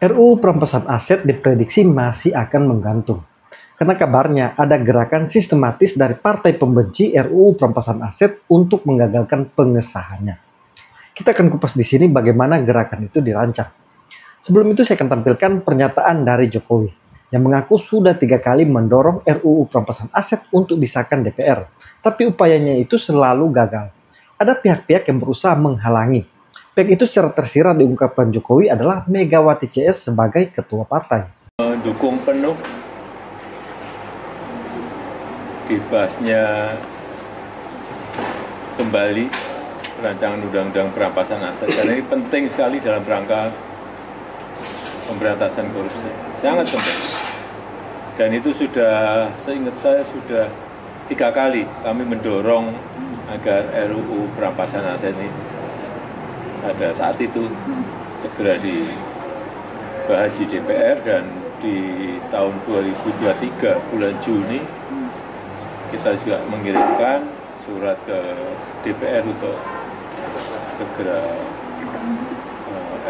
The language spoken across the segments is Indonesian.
RUU perampasan aset diprediksi masih akan menggantung. Karena kabarnya ada gerakan sistematis dari partai pembenci RUU perampasan aset untuk menggagalkan pengesahannya. Kita akan kupas di sini bagaimana gerakan itu dirancang. Sebelum itu saya akan tampilkan pernyataan dari Jokowi yang mengaku sudah 3 kali mendorong RUU perampasan aset untuk disahkan DPR, tapi upayanya itu selalu gagal. Ada pihak-pihak yang berusaha menghalangi. Pihak itu secara tersirat diungkapkan Jokowi adalah Megawati CS sebagai ketua partai. Mendukung penuh dibahasnya kembali rancangan undang-undang perampasan aset karena ini penting sekali dalam rangka pemberantasan korupsi, sangat penting. Dan itu sudah, seingat saya sudah 3 kali kami mendorong agar RUU perampasan aset ini pada saat itu segera dibahas di DPR, dan di tahun 2023 bulan Juni kita juga mengirimkan surat ke DPR untuk segera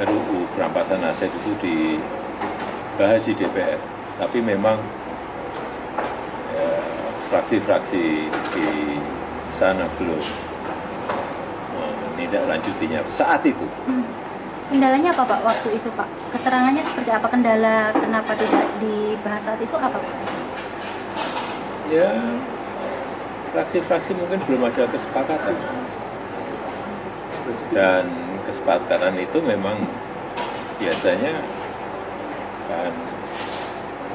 RUU perampasan aset itu dibahas di DPR. Tapi memang fraksi-fraksi di sana belum menindaklanjutinya saat itu. Kendalanya apa Pak waktu itu Pak? Keterangannya seperti apa? Kendala kenapa tidak dibahas saat itu apa Pak? Ya, fraksi-fraksi mungkin belum ada kesepakatan. Dan kesepakatan itu memang biasanya kan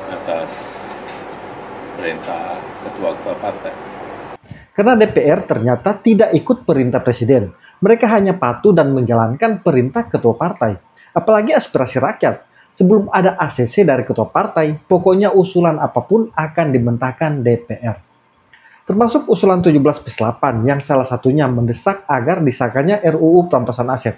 atas perintah ketua-ketua partai. Karena DPR ternyata tidak ikut perintah presiden, mereka hanya patuh dan menjalankan perintah ketua partai. Apalagi aspirasi rakyat, sebelum ada ACC dari ketua partai, pokoknya usulan apapun akan dimentahkan DPR. Termasuk usulan 17+8 yang salah satunya mendesak agar disahkannya RUU perampasan aset.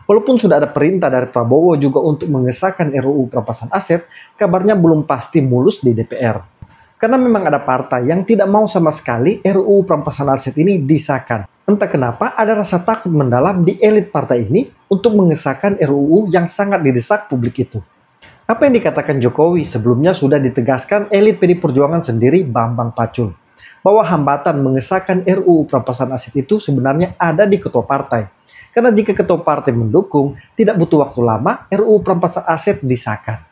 Walaupun sudah ada perintah dari Prabowo juga untuk mengesahkan RUU perampasan aset, kabarnya belum pasti mulus di DPR. Karena memang ada partai yang tidak mau sama sekali RUU perampasan aset ini disahkan. Entah kenapa ada rasa takut mendalam di elit partai ini untuk mengesahkan RUU yang sangat didesak publik itu. Apa yang dikatakan Jokowi sebelumnya sudah ditegaskan elit PD Perjuangan sendiri, Bambang Pacul, bahwa hambatan mengesahkan RUU perampasan aset itu sebenarnya ada di ketua partai. Karena jika ketua partai mendukung, tidak butuh waktu lama RUU perampasan aset disahkan.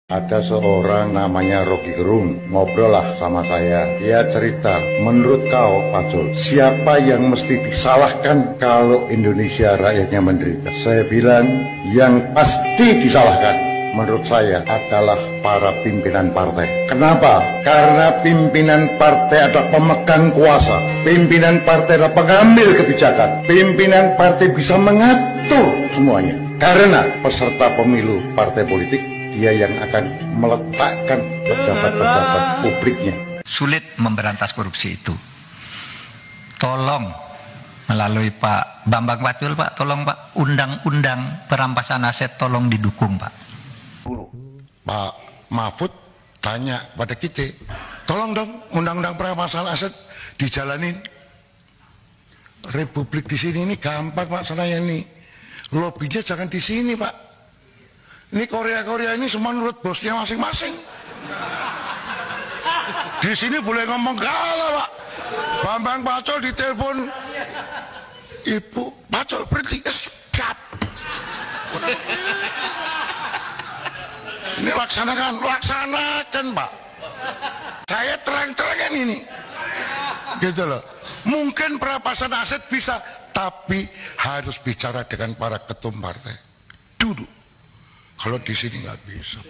Ada seorang namanya Rocky Gerung, ngobrol lah sama saya. Dia cerita, menurut kau Pacul, siapa yang mesti disalahkan kalau Indonesia rakyatnya menderita? Saya bilang, yang pasti disalahkan menurut saya adalah para pimpinan partai. Kenapa? Karena pimpinan partai adalah pemegang kuasa. Pimpinan partai adalah pengambil kebijakan. Pimpinan partai bisa mengatur semuanya. Karena peserta pemilu partai politik, dia yang akan meletakkan pejabat-pejabat publiknya. Sulit memberantas korupsi itu. Tolong melalui Pak Bambang Pacul, Pak, tolong Pak, undang-undang perampasan aset tolong didukung Pak. Pak Mahfud tanya pada kita, tolong dong undang-undang perampasan aset dijalanin. Republik di sini ini gampang Pak, saya ini lobbynya jangan di sini Pak. Ini Korea ini semua menurut bosnya masing-masing. Di sini boleh ngomong kalah Pak. Bambang Pacul ditelepon, Ibu Pacul berhenti, siap. Ini laksanakan Pak. Saya terang-terangan ini. Gitu loh. Mungkin perampasan aset bisa, tapi harus bicara dengan para ketum partai dulu. Kalau di sini nggak bisa.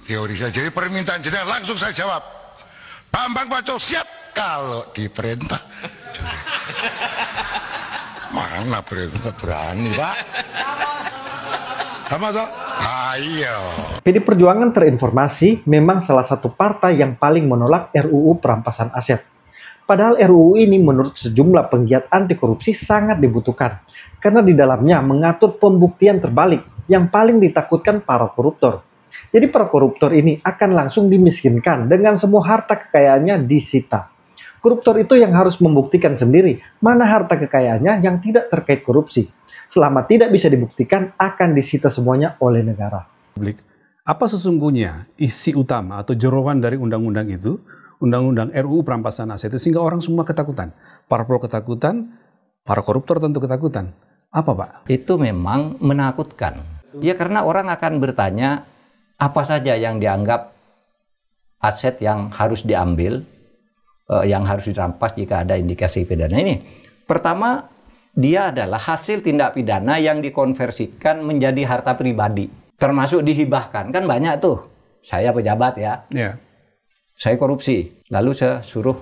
Teori saya. Jadi permintaan jenengan langsung saya jawab. Bambang Pacul siap kalau diperintah. Mana perintah berani Pak? Sama toh? Ayo. PD Perjuangan terinformasi memang salah satu partai yang paling menolak RUU perampasan aset. Padahal RUU ini menurut sejumlah penggiat anti korupsi sangat dibutuhkan. Karena di dalamnya mengatur pembuktian terbalik yang paling ditakutkan para koruptor. Jadi para koruptor ini akan langsung dimiskinkan dengan semua harta kekayaannya disita. Koruptor itu yang harus membuktikan sendiri mana harta kekayaannya yang tidak terkait korupsi. Selama tidak bisa dibuktikan, akan disita semuanya oleh negara. Apa sesungguhnya isi utama atau jeroan dari undang-undang itu, undang-undang RUU perampasan aset itu, sehingga orang semua ketakutan? Parpol ketakutan, para koruptor tentu ketakutan. Apa Pak? Itu memang menakutkan. Ya karena orang akan bertanya, apa saja yang dianggap aset yang harus diambil, yang harus dirampas jika ada indikasi pidana ini. Pertama, dia adalah hasil tindak pidana yang dikonversikan menjadi harta pribadi, termasuk dihibahkan. Kan banyak tuh, saya pejabat ya, saya korupsi, lalu saya suruh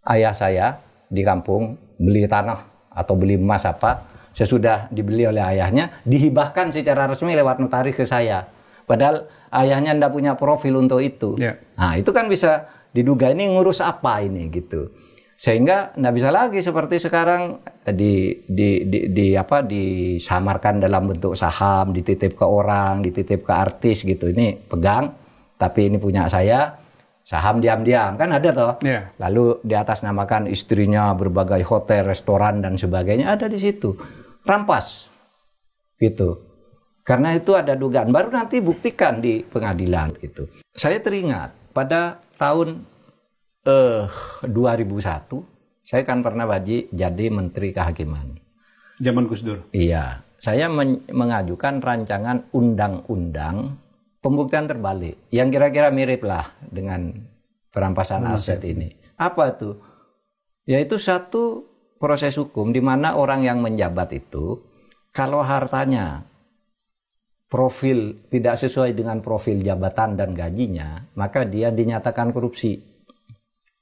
ayah saya di kampung beli tanah atau beli emas apa, sesudah dibeli oleh ayahnya, dihibahkan secara resmi lewat notaris ke saya. Padahal ayahnya tidak punya profil untuk itu. Nah, itu kan bisa diduga ini ngurus apa ini gitu. Sehingga tidak bisa lagi seperti sekarang disamarkan dalam bentuk saham, dititip ke orang, dititip ke artis gitu. Ini pegang, tapi ini punya saya, saham diam-diam, kan ada toh. Lalu di atas namakan istrinya berbagai hotel, restoran dan sebagainya ada di situ. Rampas gitu. Karena itu ada dugaan, baru nanti buktikan di pengadilan gitu. Saya teringat pada tahun 2001, saya kan pernah jadi Menteri Kehakiman. Zaman Gus Dur? Iya, saya mengajukan rancangan undang-undang pembuktian terbalik, yang kira-kira mirip lah dengan perampasan aset ini. Apa itu? Yaitu satu proses hukum di mana orang yang menjabat itu, kalau hartanya profil tidak sesuai dengan profil jabatan dan gajinya, maka dia dinyatakan korupsi.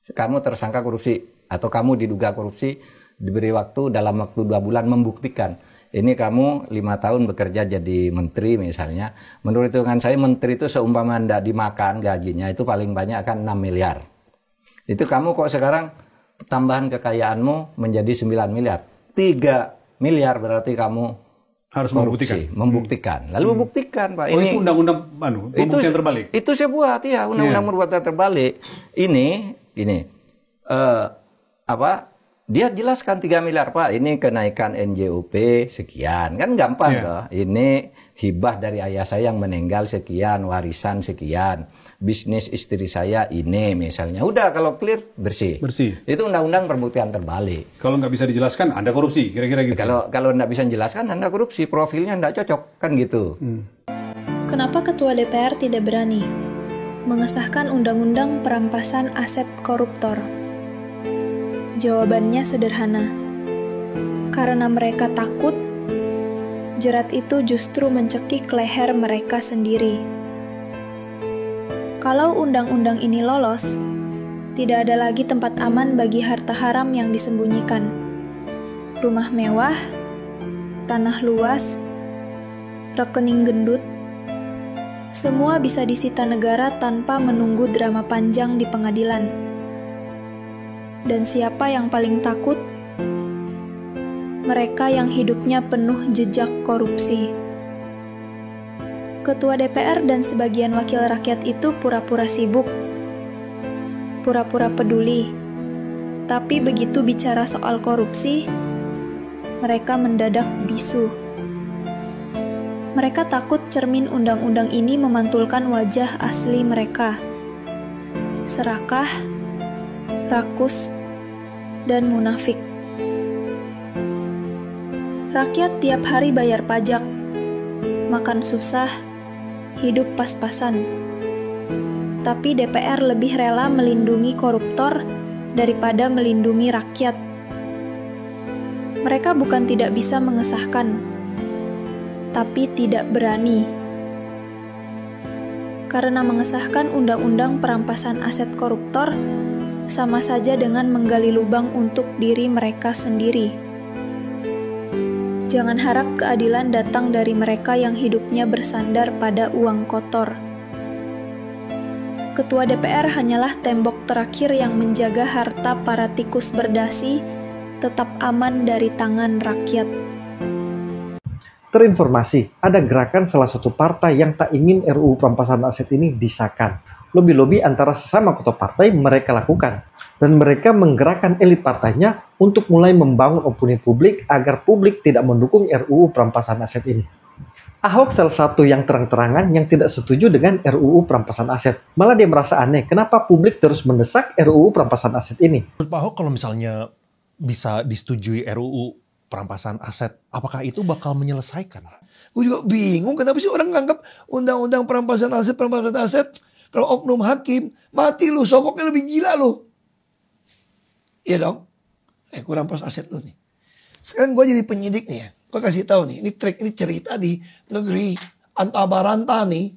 Kamu tersangka korupsi atau kamu diduga korupsi, diberi waktu dalam waktu 2 bulan membuktikan. Ini kamu 5 tahun bekerja jadi menteri misalnya. Menurut hitungan saya menteri itu seumpama tidak dimakan gajinya itu paling banyak kan 6 miliar. Itu kamu kok sekarang tambahan kekayaanmu menjadi 9 miliar. 3 miliar berarti kamu harus korupsi, membuktikan. Lalu membuktikan, Pak. Oh, ini itu undang-undang pembuktian terbalik. Itu saya buat ya, undang-undang pembuktian terbalik. Ini dia jelaskan 3 miliar, Pak. Ini kenaikan NJOP sekian. Kan gampang toh. Ini hibah dari ayah saya yang meninggal sekian, warisan sekian. Bisnis istri saya ini misalnya. Udah kalau clear bersih. Itu undang-undang pembuktian terbalik. Kalau nggak bisa dijelaskan Anda korupsi, kira-kira gitu. Kalau nggak bisa dijelaskan Anda korupsi, profilnya nggak cocok, kan gitu. Kenapa Ketua DPR tidak berani mengesahkan undang-undang perampasan aset koruptor? Jawabannya sederhana. Karena mereka takut jerat itu justru mencekik leher mereka sendiri. Kalau undang-undang ini lolos, tidak ada lagi tempat aman bagi harta haram yang disembunyikan. Rumah mewah, tanah luas, rekening gendut, semua bisa disita negara tanpa menunggu drama panjang di pengadilan. Dan siapa yang paling takut? Mereka yang hidupnya penuh jejak korupsi. Ketua DPR dan sebagian wakil rakyat itu pura-pura sibuk, pura-pura peduli. Tapi begitu bicara soal korupsi, mereka mendadak bisu. Mereka takut cermin undang-undang ini memantulkan wajah asli mereka. Serakah, rakus, dan munafik. Rakyat tiap hari bayar pajak, makan susah, hidup pas-pasan. Tapi DPR lebih rela melindungi koruptor daripada melindungi rakyat. Mereka bukan tidak bisa mengesahkan, tapi tidak berani. Karena mengesahkan undang-undang perampasan aset koruptor sama saja dengan menggali lubang untuk diri mereka sendiri. Jangan harap keadilan datang dari mereka yang hidupnya bersandar pada uang kotor. Ketua DPR hanyalah tembok terakhir yang menjaga harta para tikus berdasi tetap aman dari tangan rakyat. Terinformasi, ada gerakan salah satu partai yang tak ingin RUU perampasan aset ini disahkan. Lobi-lobi antara sesama ketua partai mereka lakukan, dan mereka menggerakkan elit partainya untuk mulai membangun opini publik agar publik tidak mendukung RUU perampasan aset ini. Ahok salah satu yang terang-terangan yang tidak setuju dengan RUU perampasan aset. Malah dia merasa aneh kenapa publik terus mendesak RUU perampasan aset ini. Menurut Pak Ahok, kalau misalnya bisa disetujui RUU perampasan aset, apakah itu bakal menyelesaikan? Gue juga bingung kenapa sih orang nganggap undang-undang perampasan aset, kalau oknum hakim, mati lu, sokoknya lebih gila lu. Iya dong? Gue rampas aset lu nih. Sekarang gue jadi penyidik nih ya. Gue kasih tahu nih, ini cerita di negeri Antabaranta nih.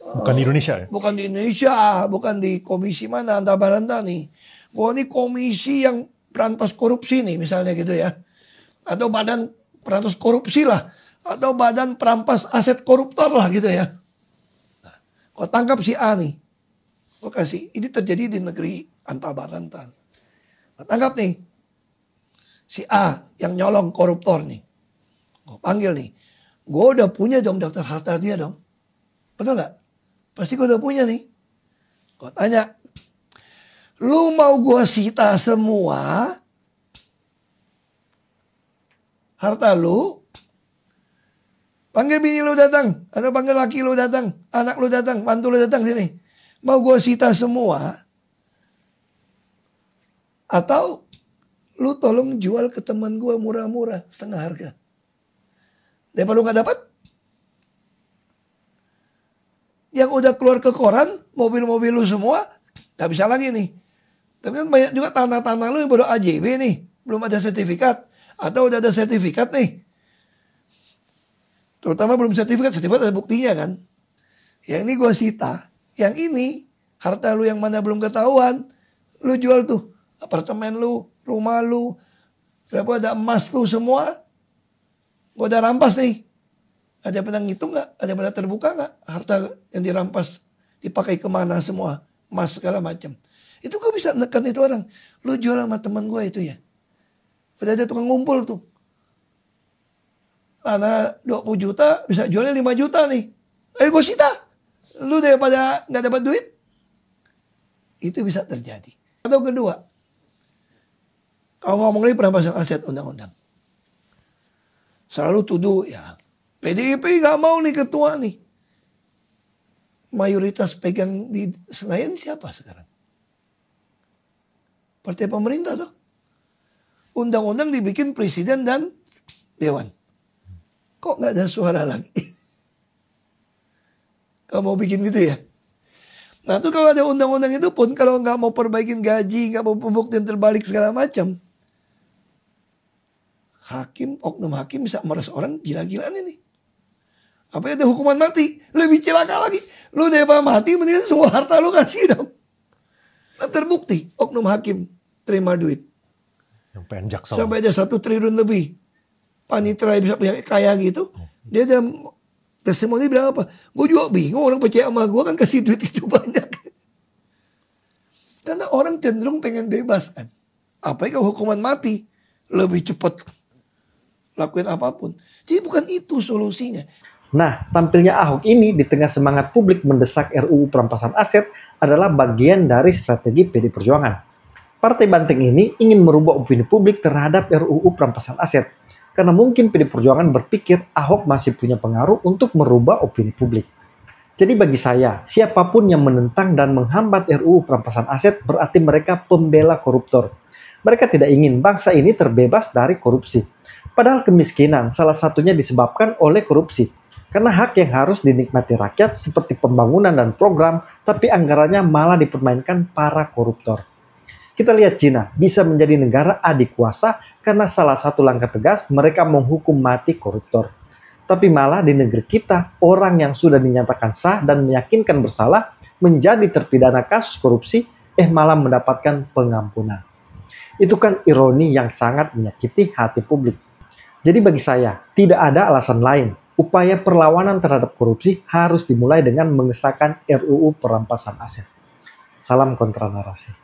Bukan di Indonesia ya? Bukan di Indonesia, bukan di komisi mana, Antabaranta nih. Gue nih komisi yang berantas korupsi nih misalnya gitu ya. Atau badan berantas korupsi lah. Atau badan perampas aset koruptor lah gitu ya. Nah, gue tangkap si A nih. Gue kasih, ini terjadi di negeri Antabaranta. Gue tangkap nih. Si A yang nyolong koruptor nih. Gue panggil nih. Gue udah punya dong daftar harta dia dong. Betul gak? Pasti gue udah punya nih. Gue tanya. Lu mau gue sita semua harta lu? Panggil bini lu datang. Atau panggil laki lu datang. Anak lu datang. Mantu lu datang sini. Mau gue sita semua? Atau lu tolong jual ke teman gue murah-murah. Setengah harga. Daripada lu gak dapat. Yang udah keluar ke koran, mobil-mobil lu semua, gak bisa lagi nih. Tapi kan banyak juga tanah-tanah lu yang baru AJB nih. Belum ada sertifikat. Atau udah ada sertifikat nih. Terutama belum sertifikat ada buktinya kan. Yang ini gue sita. Yang ini, harta lu yang mana belum ketahuan. Lu jual tuh. Apartemen lu, rumah lu. Berapa ada emas lu semua. Gue udah rampas nih. Ada yang pernah ngitung gak? Ada yang pernah terbuka gak? Harta yang dirampas. Dipakai kemana semua. Emas segala macam. Itu gue bisa nekan itu orang. Lu jual sama teman gue itu ya. Udah ada tukang ngumpul tuh. Tanah 20 juta bisa jualnya 5 juta nih. Ayo gue sita. Lu daripada gak dapat duit. Itu bisa terjadi. Atau kedua. Kalau ngomong lagi perampasan aset undang-undang. Selalu tuduh ya. PDIP gak mau nih ketua nih. Mayoritas pegang di Senayan siapa sekarang? Partai pemerintah tuh. Undang-undang dibikin presiden dan dewan. Kok gak ada suara lagi? Kamu mau bikin gitu ya? Nah tuh kalau ada undang-undang itu pun. Kalau gak mau perbaikin gaji. Gak mau pembuktian terbalik segala macam. Hakim, oknum hakim bisa meres orang gila-gilaan ini. Apa ada hukuman mati? Lebih celaka lagi. Lu daripada mati mendingan semua harta lu kasih dong. Nah, terbukti oknum hakim terima duit. Yang pengen jaksa. Sampai ada 1 triliun lebih. Panitera bisa kaya gitu. Dia dalam testimoni bilang apa? Gue juga bingung orang percaya sama gue kan kasih duit itu banyak. Karena orang cenderung pengen bebas kan. Apalagi kalau hukuman mati. Lebih cepat lakuin apapun. Jadi bukan itu solusinya. Nah, tampilnya Ahok ini di tengah semangat publik mendesak RUU perampasan aset adalah bagian dari strategi PD Perjuangan. Partai banteng ini ingin merubah opini publik terhadap RUU perampasan aset. Karena mungkin PD Perjuangan berpikir Ahok masih punya pengaruh untuk merubah opini publik. Jadi bagi saya, siapapun yang menentang dan menghambat RUU perampasan aset berarti mereka pembela koruptor. Mereka tidak ingin bangsa ini terbebas dari korupsi. Padahal kemiskinan salah satunya disebabkan oleh korupsi. Karena hak yang harus dinikmati rakyat seperti pembangunan dan program, tapi anggarannya malah dipermainkan para koruptor. Kita lihat Cina bisa menjadi negara adik kuasa karena salah satu langkah tegas mereka menghukum mati koruptor. Tapi malah di negeri kita, orang yang sudah dinyatakan sah dan meyakinkan bersalah menjadi terpidana kasus korupsi, malah mendapatkan pengampunan. Itu kan ironi yang sangat menyakiti hati publik. Jadi bagi saya, tidak ada alasan lain. Upaya perlawanan terhadap korupsi harus dimulai dengan mengesahkan RUU perampasan aset. Salam kontra narasi.